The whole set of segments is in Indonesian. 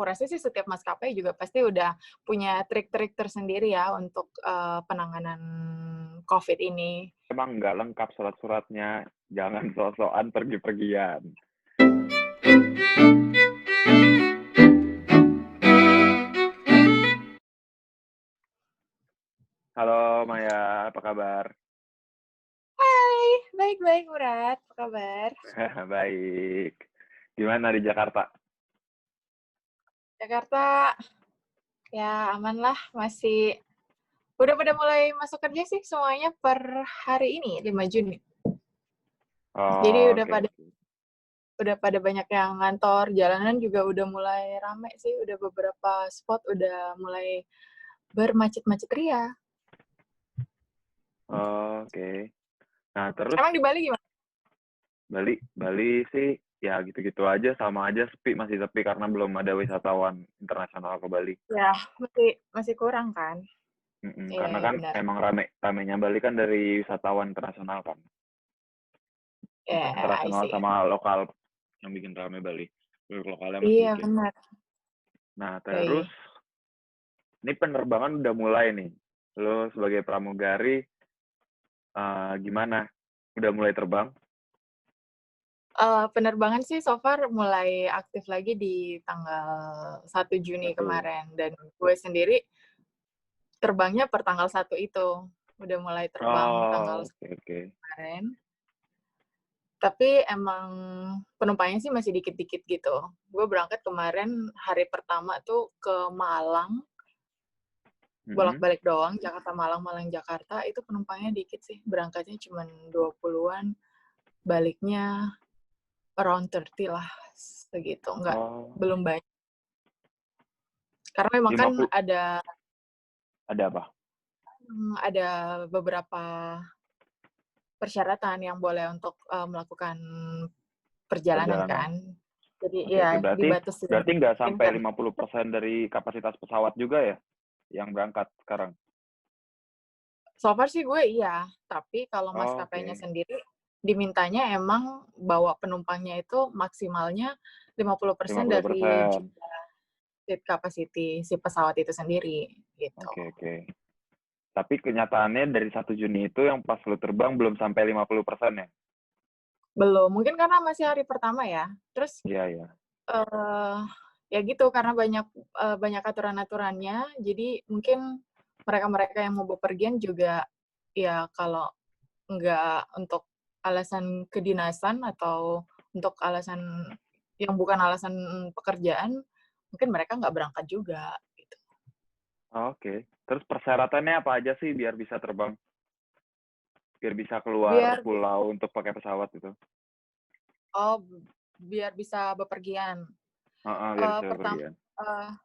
aku rasa sih setiap maskapai juga pasti udah punya trik-trik tersendiri ya untuk, penanganan Covid ini. Emang nggak lengkap surat-suratnya, jangan sok-sokan pergi-pergian. Halo Maya, apa kabar? Hai, baik-baik Murat, apa kabar? Baik. Gimana di Jakarta? Jakarta, ya aman lah, masih udah pada mulai masuk kerja sih semuanya per hari ini, 5 Juni. Jadi Oh, oke. udah pada banyak yang ngantor, jalanan juga udah mulai rame sih, udah beberapa spot udah mulai bermacet-macet ria. Oh, oke. Nah, terus Emang di Bali gimana? Bali sih ya gitu-gitu aja, sama aja sepi, masih sepi karena belum ada wisatawan internasional ke Bali. Ya, masih kurang kan? Iya, Karena ya kan benar. emang ramenya Bali kan dari wisatawan internasional kan. Ya, I Internasional see. sama lokal yang bikin rame Bali. Lokalnya masih Iya, dikit. benar. Nah, terus Baik. ini penerbangan udah mulai nih. Lo sebagai pramugari, gimana? Udah mulai terbang? Penerbangan sih so far mulai aktif lagi di tanggal 1 Juni Satu. kemarin, dan gue sendiri terbangnya per tanggal 1 itu. Udah mulai terbang tanggal Oh, 1 oke oke. kemarin, tapi emang penumpangnya sih masih dikit-dikit gitu. Gue berangkat kemarin hari pertama tuh ke Malang, Mhm. bolak-balik doang, Jakarta Malang, Malang Jakarta, itu penumpangnya dikit sih, berangkatnya cuman 20-an, baliknya around 30 lah, segitu, Oh, belum banyak. Karena memang kan 50 ada ada apa? ada beberapa persyaratan yang boleh untuk, melakukan perjalanan Perjalanan. kan. Jadi Oke oke. ya Berarti dibatasin berarti nggak mungkin sampai kan. 50% dari kapasitas pesawat juga ya yang berangkat sekarang? So far sih gue iya, tapi kalau Oh, maskapainya oke. sendiri dimintanya emang bawa penumpangnya itu maksimalnya 50% dari 50%. jumlah seat capacity si pesawat itu sendiri, gitu. Oke oke. Tapi kenyataannya dari 1 Juni itu yang pas lu terbang belum sampai 50% ya? Belum, mungkin karena masih hari pertama ya. Terus, Iya iya. eee, ya gitu karena banyak aturan-aturannya, jadi mungkin mereka-mereka yang mau bepergian juga, ya kalau nggak untuk alasan kedinasan atau untuk alasan yang bukan alasan pekerjaan, mungkin mereka nggak berangkat juga, gitu. Oke. Terus persyaratannya apa aja sih biar bisa terbang? Biar bisa keluar Biar bi pulau untuk pakai pesawat itu? oh, biar bisa bepergian. Heeh, biar bisa Pertama, bepergian.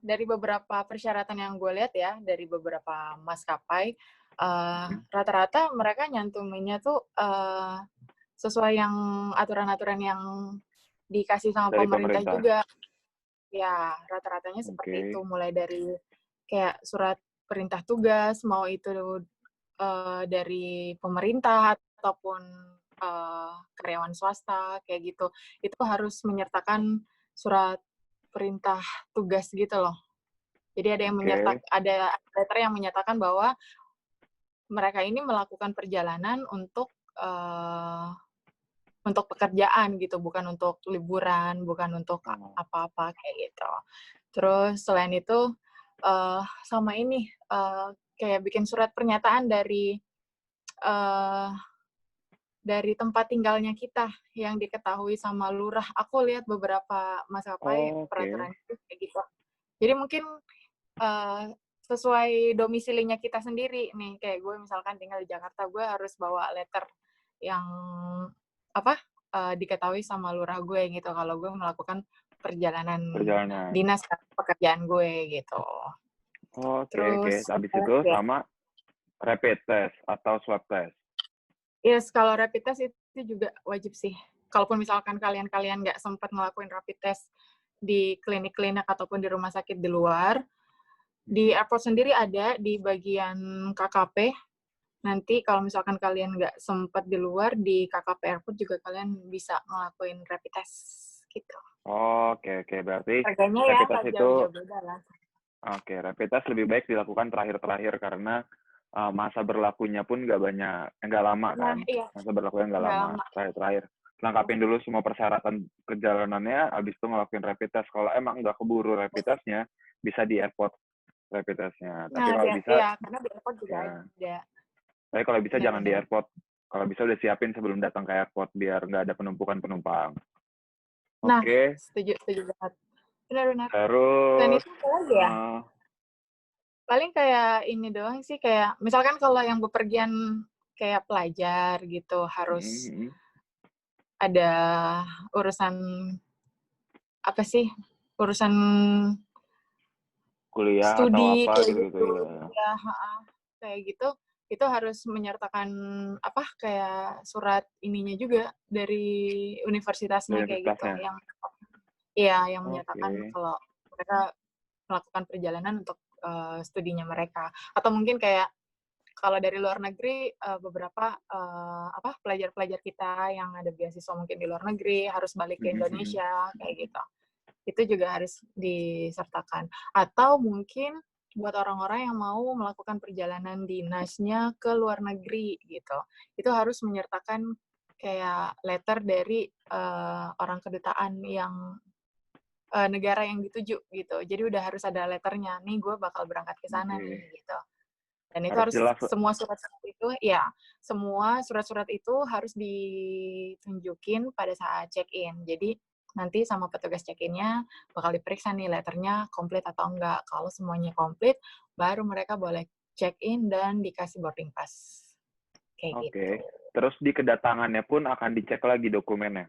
dari beberapa persyaratan yang gue lihat ya, dari beberapa maskapai, Mhm. rata-rata mereka nyantuminnya tuh, sesuai yang aturan-aturan yang dikasih sama Dari pemerintah pemerintah? juga. Ya, rata-ratanya seperti itu, Oke. mulai dari kayak surat perintah tugas, mau itu, dari pemerintah ataupun, karyawan swasta, kayak gitu. Itu harus menyertakan surat perintah tugas gitu loh. Jadi Oke. ada letter yang menyatakan bahwa mereka ini melakukan perjalanan untuk pekerjaan gitu, bukan untuk liburan, bukan untuk Oh, apa-apa, kayak gitu. Terus selain itu, sama ini, kayak bikin surat pernyataan eee, dari tempat tinggalnya kita yang diketahui sama lurah. Aku lihat beberapa maskapai oke. peraturannya tuh kayak gitu. Jadi mungkin, eee, sesuai domisilinya kita sendiri nih, kayak gue misalkan tinggal di Jakarta, gue harus bawa letter yang apa, diketahui sama lurah gue gitu, kalau gue melakukan perjalanan Perjalanan. dinas atau pekerjaan gue, gitu. Oke oke. Terus Habis itu apalagi ya, sama rapid test atau swab test? yes, kalau rapid test itu juga wajib sih. Kalaupun misalkan kalian nggak sempat ngelakuin rapid test di klinik-klinik ataupun di rumah sakit di luar, di Mhm. airport sendiri ada di bagian KKP. Nanti kalau misalkan kalian nggak sempat di luar, di KKP airport juga kalian bisa ngelakuin rapid test, gitu. Oke, berarti Harganya ya rapid nggak test itu jauh-jauh beda lah. oke, rapid test lebih baik dilakukan terakhir-terakhir karena, masa berlakunya pun nggak lama Nah kan, iya, masa berlakunya nggak nggak lama, lama. terakhir-terakhir. Lengkapin dulu semua persyaratan perjalanannya, habis itu ngelakuin rapid test. Kalau emang nggak keburu rapid test-nya, bisa di airport rapid test-nya. Tapi Nah kalau bisa iya, karena di airport juga ya ada. tapi kalau bisa jangan di Benar-benar. airport. Kalau bisa udah siapin sebelum datang ke airport biar nggak ada penumpukan penumpang. Nah, Oke, setuju banget. Benar-benar. Selain terus, itu apa lagi ya? eee Paling kayak ini doang sih, kayak misalkan kalau yang bepergian kayak pelajar gitu, mhm harus mhm, ada urusan apa sih, urusan kuliah atau studi apa kayak gitu-gitu gitu. ya, Ya, heeh, kayak gitu, itu harus menyertakan apa, kayak surat ininya juga dari universitasnya kayak gitu, universitasnya. yang iya, yang menyatakan Oke, kalau mereka melakukan perjalanan untuk, studinya mereka. Atau mungkin kayak kalau dari luar negeri, beberapa, apa, pelajar-pelajar kita yang ada beasiswa mungkin di luar negeri, harus balik ke mhm mhm, Indonesia, kayak gitu. Itu juga harus disertakan. Atau mungkin buat orang-orang yang mau melakukan perjalanan dinasnya ke luar negeri, gitu. Itu harus menyertakan kayak letter dari, orang kedutaan yang negara yang dituju, gitu. Jadi udah harus ada letternya, "Nih gue bakal berangkat ke sana nih," oke. gitu. Dan itu Harus harus jelas, semua surat-surat itu ya, semua surat-surat itu harus ditunjukin pada saat check-in. Jadi nanti sama petugas check-in-nya bakal diperiksa nih letternya komplit atau enggak. Kalau semuanya komplit, baru mereka boleh check-in dan dikasih boarding pass. Kayak oke. gitu. Terus di kedatangannya pun akan dicek lagi dokumennya,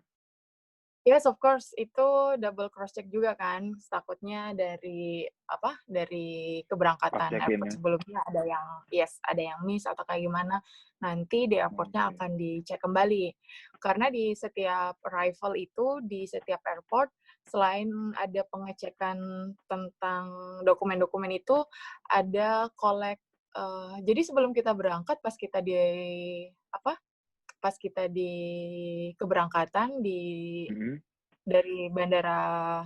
Yes, of course, itu double cross check juga kan, takutnya dari apa, dari pas keberangkatan airport check-in-nya? sebelumnya ada yang yes, ada yang miss atau kayak gimana, nanti di airport-nya Oke, akan dicek kembali. Karena di setiap arrival itu, di setiap airport, selain ada pengecekan tentang dokumen-dokumen itu, ada jadi sebelum kita berangkat apa, pas kita di keberangkatan, mhm dari bandara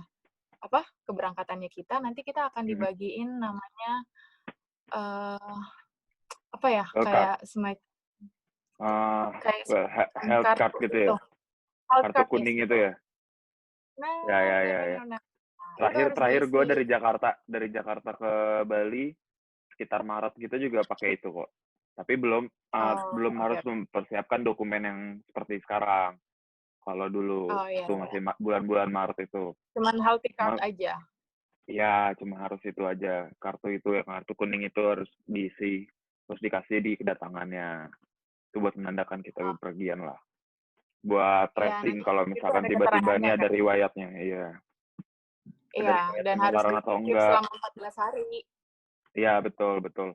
apa, keberangkatannya kita, nanti kita akan mhm, dibagiin namanya, eee, apa ya, health card, eee, kayak semacam health card kartu gitu ya? gitu, health Kartu card, yes, kuning itu betul. ya? Nah, Ya. benar. Nah, itu Terakhir harus terakhir gue diisi. dari Jakarta ke Bali, sekitar Maret gitu juga pakai itu kok. Tapi Oh, belum oke harus oke. mempersiapkan dokumen yang seperti sekarang. Kalau dulu, Oh, iya waktu iya. masih bulan-bulan Maret itu. Cuman healthy card Cuma aja? ya cuma harus itu aja, kartu itu yang kartu kuning itu harus diisi, terus dikasih di kedatangannya. Itu buat menandakan kita Oh, bepergian lah. Buat iya, tracing nanti kalau itu misalkan ada tiba-tiba keterangannya nih ada kan? riwayatnya, iya. Ada Iya, riwayat dan harus penularan atau dikip enggak. selama 14 hari. Iya, betul betul.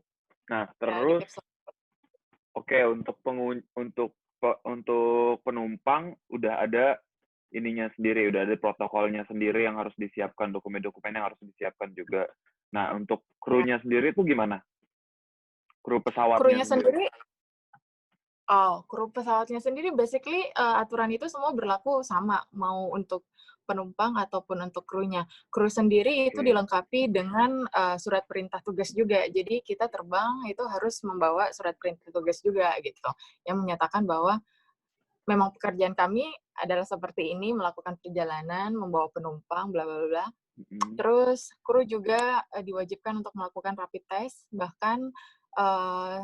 Nah, Ya, terus dikip oke, untuk penumpang udah ada ininya sendiri, udah ada protokolnya sendiri yang harus disiapkan, dokumen-dokumen yang harus disiapkan juga. Nah, untuk selanjutnya. krunya sendiri itu gimana? Kru pesawatnya Krunya sendiri? sendiri kru pesawatnya sendiri basically, aturan itu semua berlaku sama, mau untuk penumpang ataupun untuk krunya. Kru sendiri itu Oke. dilengkapi dengan, surat perintah tugas juga. Jadi kita terbang itu harus membawa surat perintah tugas juga gitu, yang menyatakan bahwa memang pekerjaan kami adalah seperti ini, melakukan perjalanan, membawa penumpang, bla bla bla. Mhm. Terus kru juga, diwajibkan untuk melakukan rapid test, bahkan,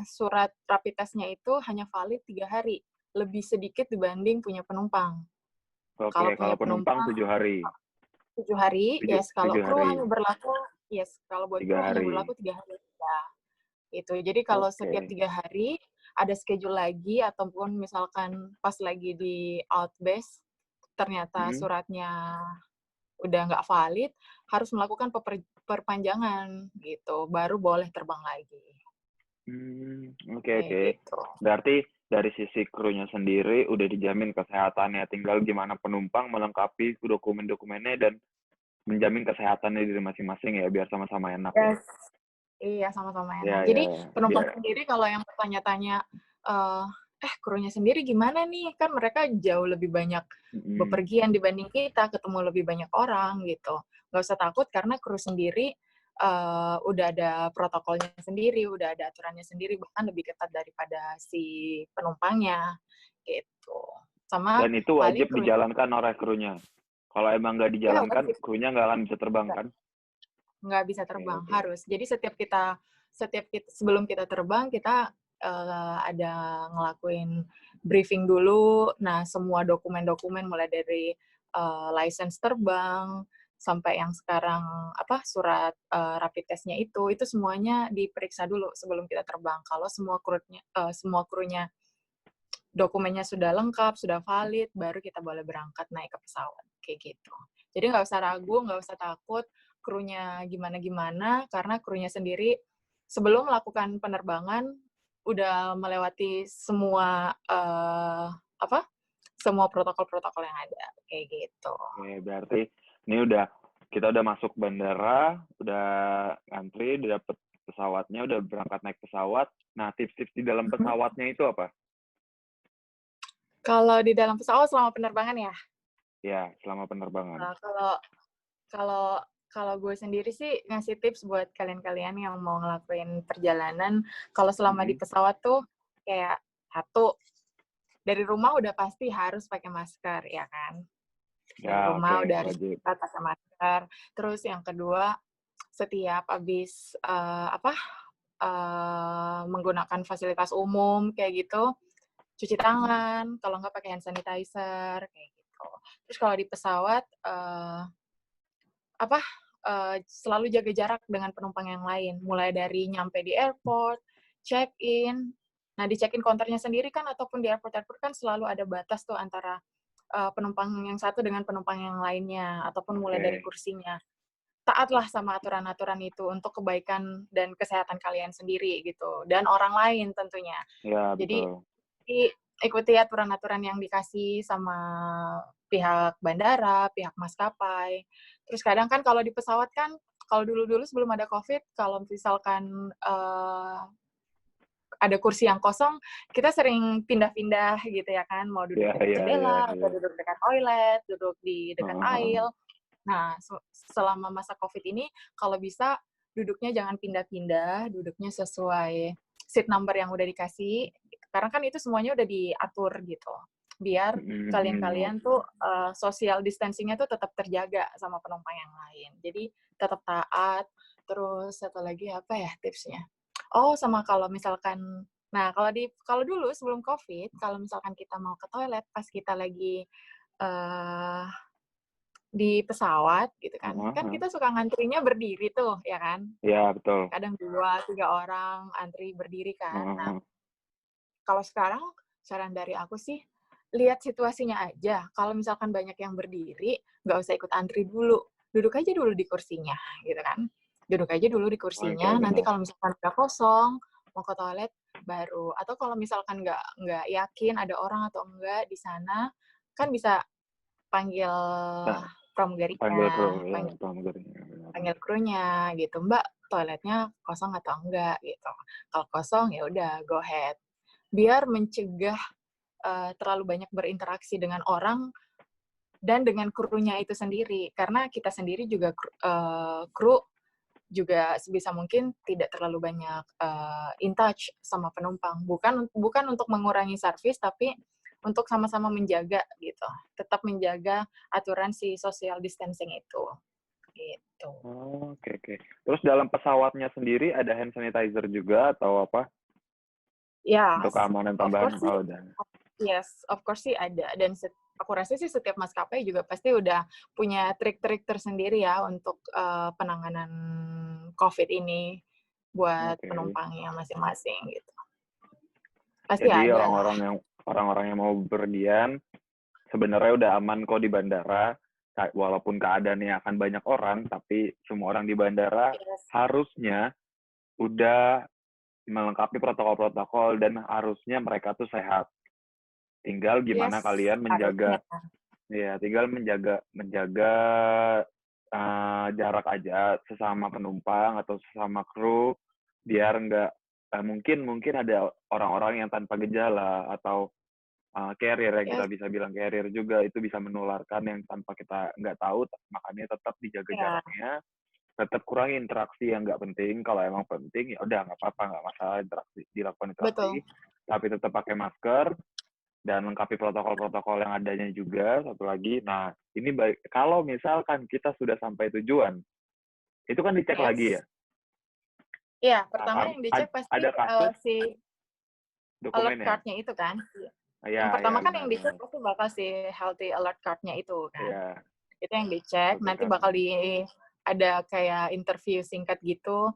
surat rapid test-nya itu hanya valid 3 hari, lebih sedikit dibanding punya penumpang. Oke, Kalau kalau punya penumpang penumpang 7 hari. 7 hari, Tujuh yes, kalau tujuh kru hari. hanya berlaku yes, kalau buat Tiga kru hanya hari. berlaku 3 hari aja, gitu. Jadi kalau setiap Oke. 3 hari ada schedule lagi ataupun misalkan pas lagi di outbase, ternyata Mhm. suratnya udah nggak valid, harus melakukan perpanjangan gitu, baru boleh terbang lagi, Oke. kayak gitu. Berarti dari sisi krunya sendiri udah dijamin kesehatannya, tinggal gimana penumpang melengkapi dokumen-dokumennya dan menjamin kesehatannya diri masing-masing ya, biar sama-sama enak ya. Yes. Iya, sama-sama Ya enak. ya Jadi ya, penumpang biar sendiri kalau yang bertanya-tanya, eee, krunya sendiri gimana nih? Kan mereka jauh lebih banyak Mhm. bepergian dibanding kita, ketemu lebih banyak orang gitu. Nggak usah takut karena kru sendiri udah ada protokolnya sendiri, udah ada aturannya sendiri, bahkan lebih ketat daripada si penumpangnya gitu. Sama Dan itu paling wajib krunya dijalankan oleh krunya? Kalau emang nggak ya dijalankan, wajib, krunya nggak akan bisa terbang kan? nggak bisa Oke terbang, oke. harus. Jadi setiap kita sebelum kita terbang, kita, ada ngelakuin briefing dulu. Nah, semua dokumen-dokumen mulai dari, license terbang, sampai yang sekarang, surat, rapid test-nya itu semuanya diperiksa dulu sebelum kita terbang. Kalau semua krunya dokumennya sudah lengkap, sudah valid, baru kita boleh berangkat naik ke pesawat, kayak gitu. Jadi nggak usah ragu, nggak usah takut krunya gimana-gimana, karena krunya sendiri sebelum melakukan penerbangan udah melewati semua, semua protokol-protokol yang ada, kayak gitu. Oke, berarti ini kita udah masuk bandara, udah ngantri, udah dapet pesawatnya, udah berangkat naik pesawat. Nah, tips-tips di dalam Mhm. pesawatnya itu apa? Kalau di dalam pesawat selama penerbangan ya? Ya, selama penerbangan. Kalau kalau kalau gue sendiri sih ngasih tips buat kalian-kalian yang mau ngelakuin perjalanan, kalau selama di Mhm. pesawat tuh kayak, satu, dari rumah udah pasti harus pakai masker, ya kan? Dari Ya, oke, rumah udah harus wajib. pakai masker. Terus yang kedua, setiap habis, menggunakan fasilitas umum kayak gitu, cuci Mhm. tangan, kalau nggak pakai hand sanitizer, kayak gitu. Terus kalau di pesawat, apa, selalu jaga jarak dengan penumpang yang lain, mulai dari nyampe di airport, check-in. Nah, di check-in counter-nya sendiri kan ataupun di airport-airport kan selalu ada batas tuh antara, penumpang yang satu dengan penumpang yang lainnya, ataupun mulai dari Oke. kursinya. Taatlah sama aturan-aturan itu untuk kebaikan dan kesehatan kalian sendiri gitu, dan orang lain tentunya. Ya, Jadi betul. ikuti aturan-aturan yang dikasih sama pihak bandara, pihak maskapai. Terus kadang kan kalau di pesawat kan, kalau dulu-dulu sebelum ada Covid, kalau misalkan, ada kursi yang kosong, kita sering pindah-pindah gitu ya kan, mau duduk Ya dekat ya ya jendela, atau ya. duduk dekat toilet, duduk di dekat Heeh heeh. aisle. Nah, selama masa Covid ini, kalau bisa duduknya jangan pindah-pindah, duduknya sesuai seat number yang udah dikasih, karena kan itu semuanya udah diatur gitu. Biar Mhm mhm. kalian-kalian tuh, social distancing-nya tuh tetap terjaga sama penumpang yang lain. Jadi tetap taat, terus satu lagi apa ya tipsnya? Oh, sama kalau misalkan kalau dulu sebelum Covid, kalau misalkan kita mau ke toilet pas kita lagi, eee di pesawat gitu kan, Heeh kan heeh. kita suka ngantrinya berdiri tuh, ya kan? Iya, betul. Kadang 2 3 orang antri berdiri kan. Heeh Nah, heeh. kalau sekarang saran dari aku sih, lihat situasinya aja. Kalau misalkan banyak yang berdiri, nggak usah ikut antri dulu. Duduk aja dulu di kursinya, gitu kan. Duduk aja dulu di Oke, kursinya, nanti benar. kalau misalkan udah kosong, mau ke toilet, baru. Atau kalau misalkan nggak yakin ada orang atau enggak di sana, kan bisa panggil Nah, panggil kru, pramugarinya, ya, pramugarinya, benar. panggil krunya gitu, "Mbak, toiletnya kosong atau enggak?" Gitu. Kalau kosong, ya udah go ahead. Biar mencegah, terlalu banyak berinteraksi dengan orang dan dengan krunya itu sendiri. Karena kita sendiri juga kru juga sebisa mungkin tidak terlalu banyak, in touch sama penumpang. Bukan bukan untuk mengurangi servis, tapi untuk sama-sama menjaga gitu, tetap menjaga aturan si social distancing itu, gitu. Oh, oke oke. Terus dalam pesawatnya sendiri ada hand sanitizer juga atau apa? Untuk Yes, keamanan of tambahan? course sih, Oh, udah. yes, of course sih ada, dan aku rasa sih setiap maskapai juga pasti udah punya trik-trik tersendiri ya untuk, penanganan Covid ini buat Oke. penumpangnya masing-masing gitu. Pasti Jadi ada lah. orang-orang yang mau berpergian sebenarnya udah aman kok di bandara. Walaupun keadaannya akan banyak orang, tapi semua orang di bandara Yes, harusnya udah melengkapi protokol-protokol dan harusnya mereka tuh sehat. Tinggal gimana yes, kalian harusnya. menjaga, ya tinggal menjaga menjaga jarak aja sesama penumpang atau sesama kru biar nggak mungkin ada orang-orang yang tanpa gejala atau carrier yang Yes, kita bisa bilang carrier juga itu bisa menularkan yang tanpa kita nggak tahu, makanya tetap dijaga ya, jaraknya, tetap kurangi interaksi yang nggak penting. Kalau emang penting ya udah nggak apa-apa, nggak masalah dilakukan interaksi, betul. tapi tetap pakai masker dan lengkapi protokol-protokol yang adanya juga. Satu lagi, nah ini kalau misalkan kita sudah sampai tujuan, itu kan dicek lagi Yes. ya. Iya, Nah, pertama yang dicek pasti, ada kasus si alert dokumennya. card-nya itu kan. Iya. Yang Ya, pertama ya kan yang dicek benar-benar. pasti bakal si healthy alert card-nya itu kan. Ya, Itu yang dicek, healthy nanti card-nya. bakal ada kayak interview singkat gitu,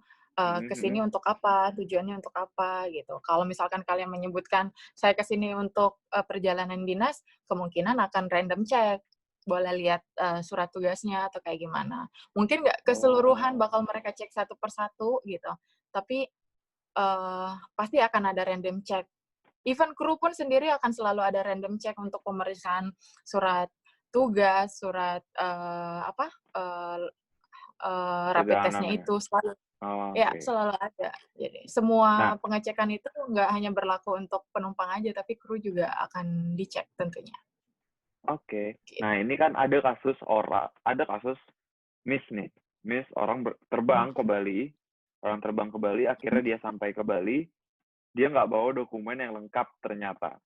ke sini Mhm, untuk apa, tujuannya untuk apa, gitu. Kalau misalkan kalian menyebutkan, "Saya ke sini untuk, perjalanan dinas," kemungkinan akan random check. Boleh lihat, surat tugasnya atau kayak gimana. Mungkin nggak keseluruhan oh, bakal mereka cek satu per satu gitu, tapi, pasti akan ada random check. Even kru pun sendiri akan selalu ada random check untuk pemeriksaan surat tugas, surat, apa, rapid perjalanan test-nya ya? itu selalu Oh, ya, oke. selalu ada. Jadi Nah, semua pengecekan itu nggak hanya berlaku untuk penumpang aja, tapi kru juga akan dicek tentunya, oke. gitu. Nah, ini kan ada kasus miss nih. Miss orang Mhm, terbang ke Bali, orang terbang ke Bali, akhirnya dia sampai ke Bali, dia nggak bawa dokumen yang lengkap ternyata.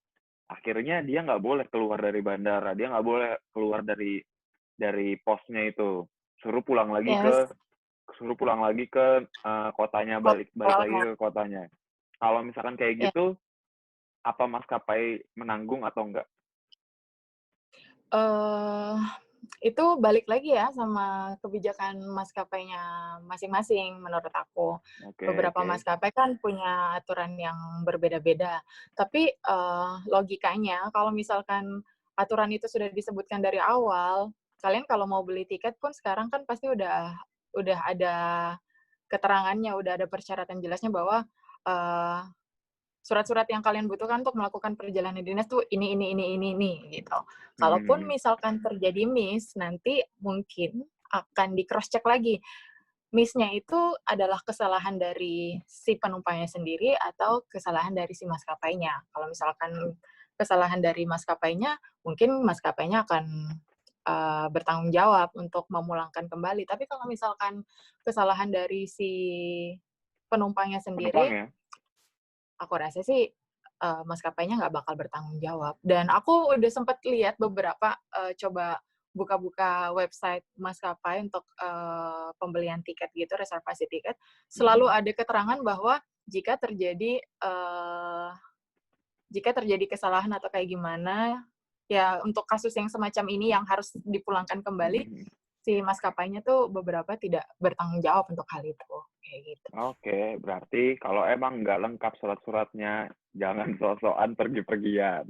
Akhirnya dia nggak boleh keluar dari bandara, dia nggak boleh keluar dari posnya itu. Suruh pulang lagi yes, ke suruh pulang lagi ke kotanya, balik balik lagi awalnya. ke kotanya. Kalau misalkan kayak Ya, gitu, apa maskapai menanggung atau enggak? eee, itu balik lagi ya sama kebijakan maskapainya masing-masing menurut aku. Oke, Beberapa oke. maskapai kan punya aturan yang berbeda-beda. Tapi, logikanya kalau misalkan aturan itu sudah disebutkan dari awal, kalian kalau mau beli tiket pun sekarang kan pasti udah ada keterangannya, udah ada persyaratan jelasnya bahwa, eee surat-surat yang kalian butuhkan untuk melakukan perjalanan dinas tuh ini, gitu. Mhm, Kalaupun mhm. misalkan terjadi miss, nanti mungkin akan di cross check lagi. Miss-nya itu adalah kesalahan dari si penumpangnya sendiri atau kesalahan dari si maskapainya. Kalau misalkan kesalahan dari maskapainya, mungkin maskapainya akan, bertanggung jawab untuk memulangkan kembali. Tapi kalau misalkan kesalahan dari si penumpangnya Penumpang sendiri, ya? aku rasa sih, maskapainya nggak bakal bertanggung jawab. Dan aku udah sempet lihat beberapa, coba buka-buka website maskapai untuk, pembelian tiket gitu, reservasi tiket, selalu Mhm. ada keterangan bahwa jika terjadi, jika terjadi kesalahan atau kayak gimana, ya untuk kasus yang semacam ini yang harus dipulangkan kembali, Mhm. si maskapainya tuh beberapa tidak bertanggung jawab untuk hal itu, kayak gitu. Oke, berarti kalau emang nggak lengkap surat-suratnya, jangan sok-sokan pergi-pergian.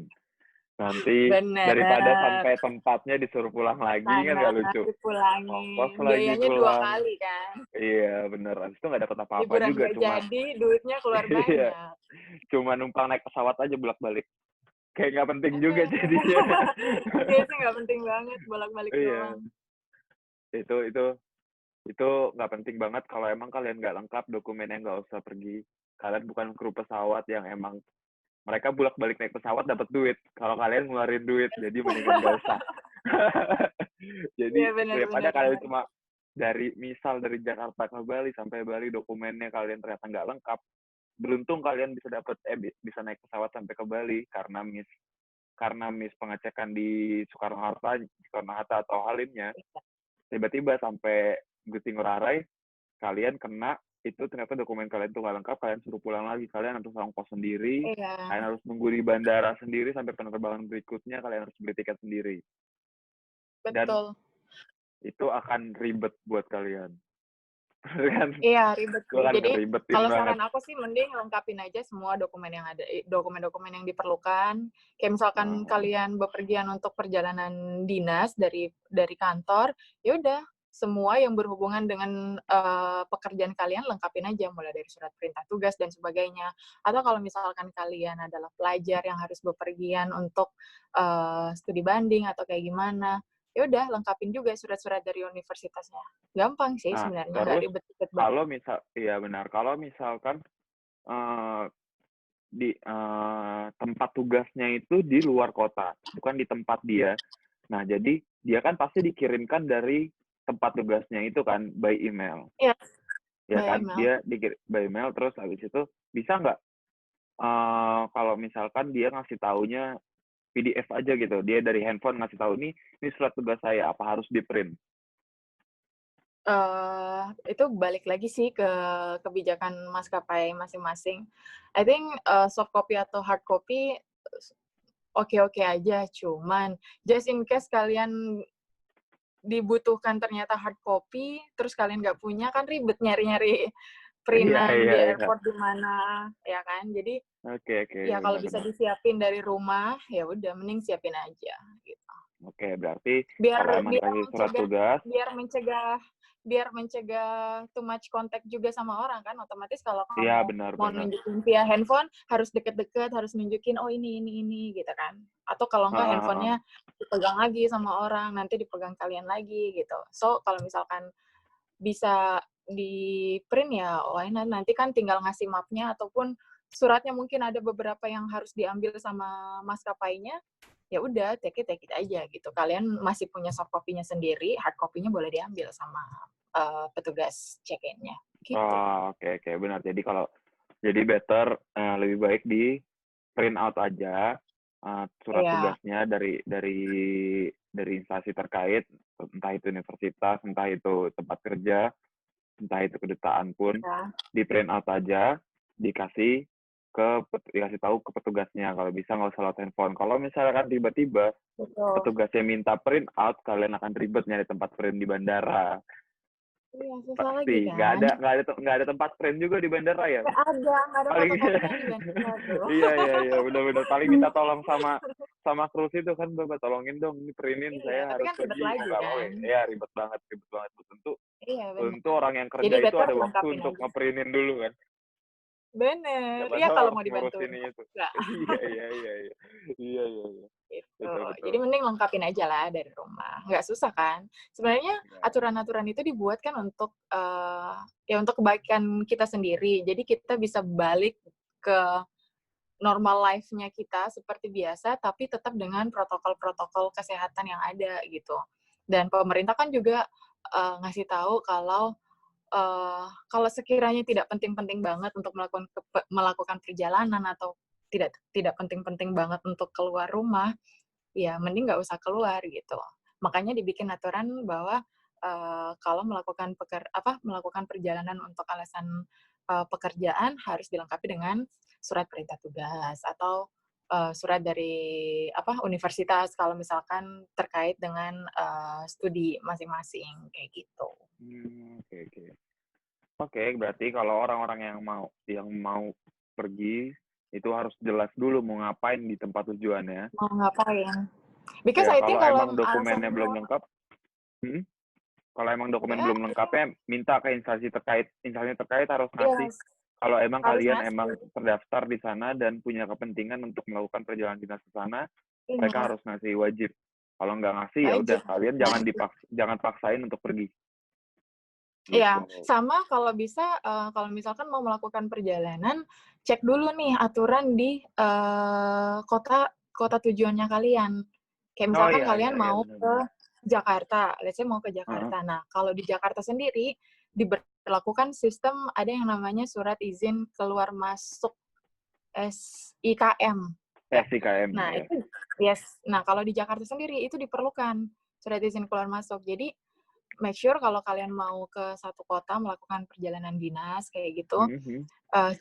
Nanti daripada Bener. sampai tempatnya disuruh pulang lagi, kan Sana nggak lucu. Ongkos dipulangin, lagi biayanya 2 pulang. kali kan. Iya, bener. Habis itu nggak dapat apa-apa Liburan juga, nggak cuma jadi, duitnya keluar iya, banyak. cuma numpang naik pesawat aja bolak-balik. Kayak nggak penting juga Heeh. jadinya. Iya sih nggak penting banget, bolak-balik Iya, doang. itu itu nggak penting banget kalau emang kalian nggak lengkap dokumennya, nggak usah pergi. Kalian bukan kru pesawat yang emang mereka bolak-balik naik pesawat dapat duit. Kalau kalian ngeluarin duit, jadi mendingan nggak usah. Iya, Jadi bener daripada bener kalian bener. cuma dari Jakarta ke Bali sampai Bali dokumennya kalian ternyata nggak lengkap, beruntung kalian bisa dapat bisa naik pesawat sampai ke Bali karena miss pengecekan di Soekarno-Hatta atau Halimnya, tiba-tiba sampai Gusti Ngurah Rai, kalian kena itu ternyata dokumen kalian tuh nggak lengkap, kalian suruh pulang lagi, kalian harus ongkos sendiri, Iya, kalian harus nunggu di bandara sendiri sampai penerbangan berikutnya, kalian harus beli tiket sendiri. Dan betul. itu akan ribet buat kalian. Kan? Iya, ribet Itu sih. kan Jadi, ngeribetin kalau banget. saran aku sih mending lengkapin aja semua dokumen yang ada dokumen-dokumen yang diperlukan. Kayak misalkan Heeh. kalian bepergian untuk perjalanan dinas dari kantor, ya udah semua yang berhubungan dengan, pekerjaan kalian lengkapin aja, mulai dari surat perintah tugas dan sebagainya. Atau kalau misalkan kalian adalah pelajar yang harus bepergian untuk, studi banding atau kayak gimana, ya udah lengkapin juga surat-surat dari universitasnya. Gampang sih Nah, sebenarnya, nggak terus ribet-ribet banget. kalau misal iya benar, kalau misalkan eee, tempat tugasnya itu di luar kota, bukan di tempat dia. Nah, jadi dia kan pasti dikirimkan dari tempat tugasnya itu kan by email, Iya, ya by kan? email. Dia by email terus habis itu bisa nggak, kalau misalkan dia ngasih taunya PDF aja gitu, dia dari handphone ngasih tahu, "Ini surat tugas saya, apa harus di-print?" Itu balik lagi sih ke kebijakan maskapai masing-masing. I think, soft copy atau hard copy, oke-oke aja, cuman just in case kalian dibutuhkan ternyata hard copy, terus kalian nggak punya, kan ribet nyari-nyari Iya printan iya di iya. airport di mana, ya kan. Jadi, Oke oke, ya kalau benar bisa benar. disiapin dari rumah, ya udah mending siapin aja, gitu. Oke, berarti Biar kalau emang biar dikasih surat mencegah tugas biar mencegah biar mencegah too much contact juga sama orang kan, otomatis kalau iya, kamu benar mau benar. nunjukin via handphone, harus deket-deket, harus nunjukin, "Oh ini," gitu kan. Atau kalau enggak Heeh heeh. handphonenya dipegang lagi sama orang, nanti dipegang kalian lagi, gitu. So, kalau misalkan bisa di-print ya why not, nanti kan tinggal ngasih map-nya ataupun suratnya mungkin ada beberapa yang harus diambil sama maskapainya, ya udah take it aja gitu. Kalian masih punya soft copy-nya sendiri, hard copy-nya boleh diambil sama, petugas check-in-nya, gitu. Oh, oke oke, benar. Jadi better, lebih baik di-print out aja, surat Iya, tugasnya dari instansi terkait, entah itu universitas, entah itu tempat kerja, entah itu kedutaan pun, iya, di-print out aja, dikasih dikasih tahu ke petugasnya, kalau bisa nggak usah lewat handphone. Kalau misalkan tiba-tiba betul. petugasnya minta print out, kalian akan ribet nyari tempat print di bandara. Iya, susah lagi Pasti, kan. nggak ada tempat print juga di bandara ya? Nggak ada Paling fotokopinya di bandara tuh. iya iya iya, benar benar. Paling minta tolong sama cruise itu kan, "Bapak tolongin dong, ini printin Iya, saya tapi harus kan ribet pergi, mau lagi nggak mau kan. ya." Iya, ribet banget ribet banget. Iya, Tentu benar. orang yang Jadi kerja itu better ada waktu lengkapin untuk aja. ngeprintin dulu kan. Bener, Siapa iya tahu kalau harus mau ngurus dibantuin ini kok itu. enggak, Iya iya iya iya. Iya iya iya. gitu. Betul betul. Jadi mending lengkapin aja lah dari rumah, nggak susah kan. Sebenarnya Iya. aturan-aturan itu dibuat kan untuk, ya untuk kebaikan kita sendiri. Jadi kita bisa balik ke normal life-nya kita seperti biasa, tapi tetap dengan protokol-protokol kesehatan yang ada gitu. Dan pemerintah kan juga, ngasih tahu kalau sekiranya tidak penting-penting banget untuk melakukan perjalanan atau tidak penting-penting banget untuk keluar rumah, ya mending nggak usah keluar gitu. Makanya dibikin aturan bahwa, kalau melakukan perjalanan untuk alasan, pekerjaan harus dilengkapi dengan surat perintah tugas atau, surat dari universitas kalau misalkan terkait dengan, studi masing-masing, kayak gitu. Oke oke. Oke, berarti kalau orang-orang yang mau pergi, itu harus jelas dulu mau ngapain di tempat tujuannya. Mau ngapain? Because Ya, I kalau think emang kalau alasan dokumennya belum lengkap mhm, kalau emang dokumen ya belum lengkapnya minta ke instansi terkait harus ngasih, yes, kalau emang harus kalian emang ngasih, terdaftar di sana dan punya kepentingan untuk melakukan perjalanan dinas ke sana, mereka bener, harus ngasih wajib. Kalau nggak ngasih, ya udah wajib. kalian Nah, jangan paksain untuk pergi, iya, gitu. sama kalau bisa, kalau misalkan mau melakukan perjalanan, cek dulu nih aturan di, kota kota tujuannya kalian. Kayak Oh, misalkan iya iya kalian iya, mau benar ke benar. Jakarta, let's say mau ke Heeh. Jakarta. Nah, kalau di Jakarta sendiri diberlakukan sistem ada yang namanya surat izin keluar masuk SIKM, ya. SIKM, Nah, ya. itu yes. Nah, kalau di Jakarta sendiri itu diperlukan surat izin keluar masuk. Jadi make sure kalau kalian mau ke satu kota melakukan perjalanan dinas kayak gitu, Mhm mhm.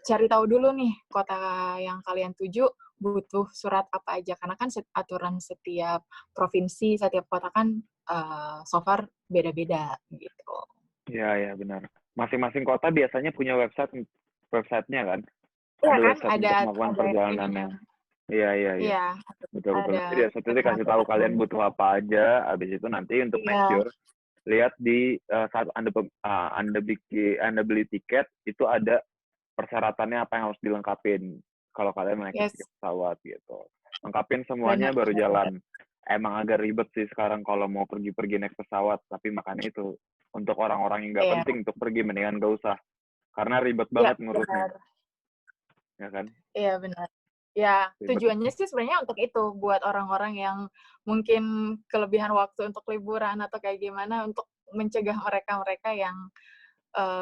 cari tahu dulu nih kota yang kalian tuju butuh surat apa aja, karena kan aturan setiap provinsi, setiap kota kan, so far beda-beda gitu. Iya iya, benar. Masing-masing kota biasanya punya website-nya kan? Iya Ada kan, website ada untuk melakukan ada ininya. perjalanannya. Iya iya iya. Iya, Betul betul. ada Nanti di website itu kasih tahu kalian aturan-aturan. butuh apa aja, habis itu nanti untuk make Iya, sure, lihat saat Anda beli tiket, itu ada persyaratannya apa yang harus dilengkapin, kalau kalian naik yes, tiket pesawat, gitu. Lengkapin semuanya benar baru benar benar. jalan. Emang agak ribet sih sekarang kalau mau pergi-pergi naik pesawat, tapi makanya itu, untuk orang-orang yang nggak Iya, penting untuk pergi, mendingan nggak usah, karena ribet iya banget ngurusnya. benar. ya kan? Iya benar. Ya, Ribet. tujuannya sih sebenarnya untuk itu, buat orang-orang yang mungkin kelebihan waktu untuk liburan atau kayak gimana, untuk mencegah mereka-mereka yang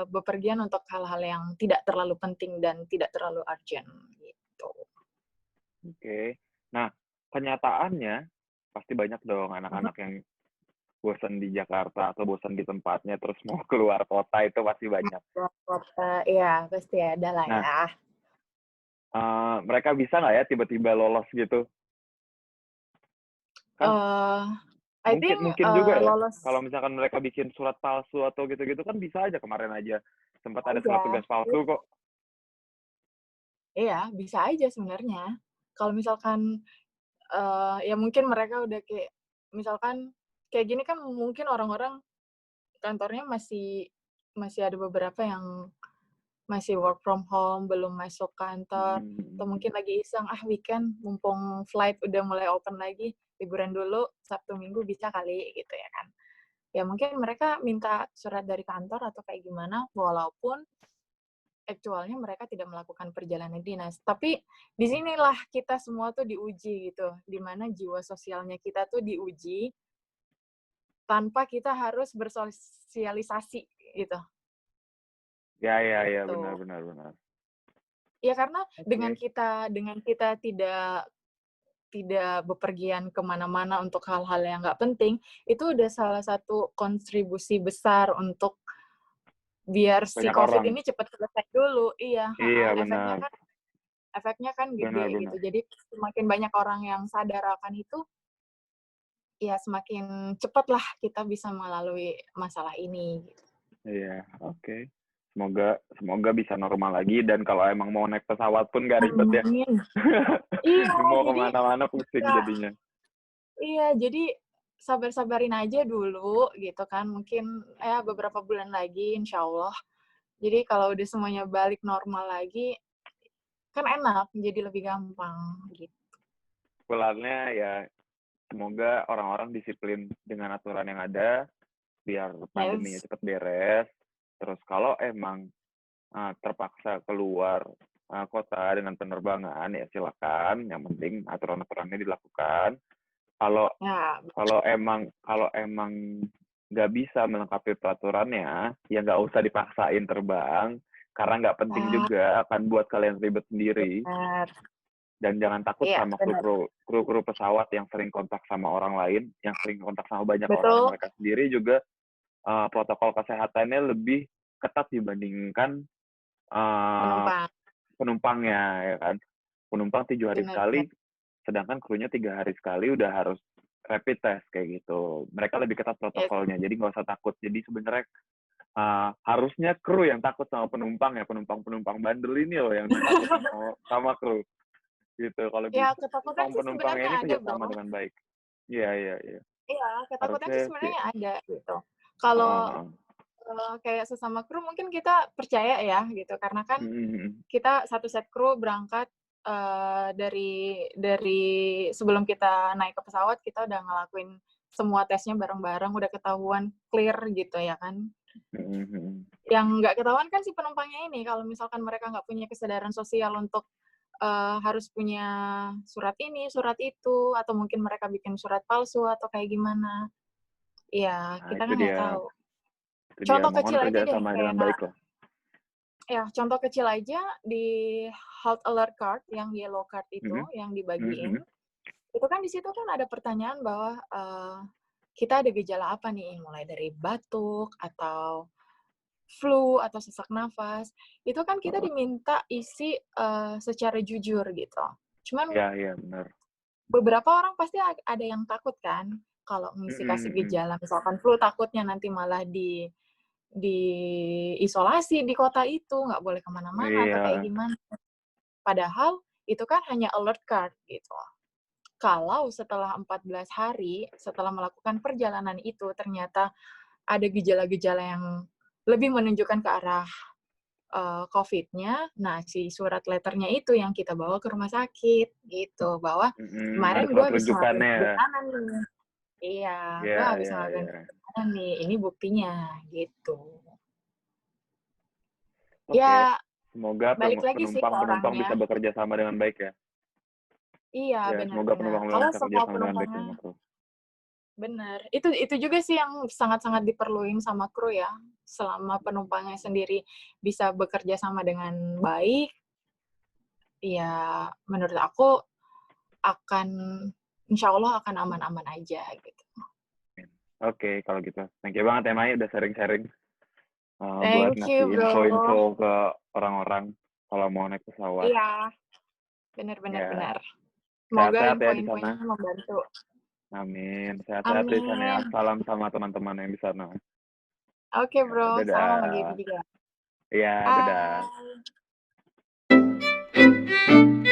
bepergian untuk hal-hal yang tidak terlalu penting dan tidak terlalu urgent gitu. Oke. Nah, kenyataannya pasti banyak dong Mhm. anak-anak yang bosan di Jakarta atau bosan di tempatnya terus mau keluar kota itu pasti banyak. Keluar kota, iya pasti ada lah Nah, ya. mereka bisa nggak ya tiba-tiba lolos gitu? Kan Eee, I mungkin think, mungkin juga ya, lolos kalau misalkan mereka bikin surat palsu atau gitu-gitu kan bisa aja, kemarin aja sempat ada surat aja. tugas palsu kok. Iya, bisa aja sebenarnya. Kalau misalkan, ya mungkin mereka udah kayak misalkan kayak gini kan mungkin orang-orang kantornya masih masih ada beberapa yang masih work from home, belum masuk kantor, atau Mhm. mungkin lagi iseng, "Ah, weekend mumpung flight udah mulai open lagi, liburan dulu, Sabtu Minggu bisa kali," gitu ya kan. Ya mungkin mereka minta surat dari kantor atau kayak gimana, walaupun aktualnya mereka tidak melakukan perjalanan dinas. Tapi di sinilah kita semua tuh diuji gitu, di mana jiwa sosialnya kita tuh diuji tanpa kita harus bersosialisasi gitu, Ya ya ya, benar gitu. benar benar. Ya karena Oke. dengan kita tidak tidak bepergian ke mana-mana untuk hal-hal yang nggak penting, itu udah salah satu kontribusi besar untuk biar si Banyak Covid orang. ini cepat selesai dulu. Iya, heeh, Iya efeknya benar. kan efeknya kan Benar gede gitu. benar. Jadi semakin banyak orang yang sadar akan itu, ya semakin cepatlah kita bisa melalui masalah ini, gitu. Iya, oke. Semoga semoga bisa normal lagi dan kalau emang mau naik pesawat pun nggak ribet ya. Amin. Iya, Mau jadi kemana-mana pusing ya jadinya. iya, jadi sabar-sabarin aja dulu gitu kan, mungkin ya beberapa bulan lagi insyaallah. Jadi kalau udah semuanya balik normal lagi, kan enak, jadi lebih gampang, gitu. Pulannya ya semoga orang-orang disiplin dengan aturan yang ada biar pandeminya Yes, cepat beres. Terus kalau emang terpaksa keluar kota dengan penerbangan ya silakan. Yang penting aturan-aturannya dilakukan. Kalau ya, kalau emang nggak bisa melengkapi peraturannya, ya nggak usah dipaksain terbang, karena nggak penting ah, juga akan buat kalian ribet sendiri. benar. Dan jangan takut Iya, sama benar. kru pesawat yang sering kontak sama orang lain, yang sering kontak sama banyak orang. Betul, Mereka sendiri juga protokol kesehatannya lebih ketat dibandingkan uh, penumpang. penumpangnya, ya kan. Penumpang 7 hari Benar sekali, benar. sedangkan krunya 3 hari sekali udah harus rapid test kayak gitu. Mereka lebih ketat Yes. protokolnya, jadi nggak usah takut. Jadi sebenarnya harusnya kru yang takut sama penumpang ya, penumpang bandel ini loh yang ditakutin sama kru gitu. Kalau Ya, bisa ketakutan sih penumpang-penumpangnya sebenarnya ini ada, kerjasama Bro. dengan baik. Iya iya iya. Iya, ketakutan sih Harusnya sih. sebenarnya ada, gitu. Heeh, Kalau, heeh. kayak sesama kru mungkin kita percaya ya, gitu, karena kan Mhm, mhm. kita satu set kru berangkat, dari sebelum kita naik ke pesawat, kita udah ngelakuin semua tesnya bareng-bareng, udah ketahuan clear gitu ya kan. Mhm, mhm. Yang nggak ketahuan kan si penumpangnya ini, kalau misalkan mereka nggak punya kesadaran sosial untuk, harus punya surat ini, surat itu, atau mungkin mereka bikin surat palsu atau kayak gimana. Iya, Nah, kita kan nggak tahu. itu dia. Contoh Mohon kecil aja deh, kerjasama dengan kayak baik lah. ya contoh kecil aja di health alert card, yang yellow card itu, Mhm, yang mhm, dibagiin, mhm. itu kan di situ kan ada pertanyaan bahwa, kita ada gejala apa nih, mulai dari batuk, atau flu, atau sesak nafas, itu kan kita Heeh. diminta isi, secara jujur gitu. Cuman Iya iya, benar. beberapa orang pasti ada yang takut kan, kalau ngisi kasih Mhm, mhm. gejala, misalkan flu takutnya nanti malah diisolasi di kota itu, nggak boleh ke mana-mana atau kayak Iya. gimana. Padahal itu kan hanya alert card gitu. Kalau setelah 14 hari, setelah melakukan perjalanan itu ternyata ada gejala-gejala yang lebih menunjukkan ke arah, Covid-nya, nah si surat letternya itu yang kita bawa ke rumah sakit, gitu. Bahwa, Mhm, ada "Kemarin gue surat habis ngelakuin rujukannya ya? perjalanan nih." Iya, Iya "Gue habis iya ngelakuin iya. perjalanan nih, ini buktinya." Gitu. Oke. Ya Semoga Balik lagi sih ke penumpang-penumpang orangnya. bisa bekerja sama dengan baik ya. Iya, Ya, semoga benar-benar. penumpang-penumpang Kalau bisa kerja semua sama dengan baik penumpangnya sama kru. benar. Itu juga sih yang sangat-sangat diperluin sama kru ya. Selama penumpangnya sendiri bisa bekerja sama dengan baik, ya menurut aku akan insya Allah akan aman-aman aja gitu. Oke, kalau gitu. Thank you banget ya, Mai, udah sharing-sharing. Buat Thank ngasih you, bro. info-info ke orang-orang kalau mau naik pesawat. Iya, benar-benar Ya, benar. Semoga sehat-sehat ya di info-infonya sana. membantu. Amin. Sehat-sehat di sana ya. Amin. Salam sama teman-teman yang di sana. Oke, Ya, bro. Salam sama Gaby dadah. juga. Iya, dadah. Bye.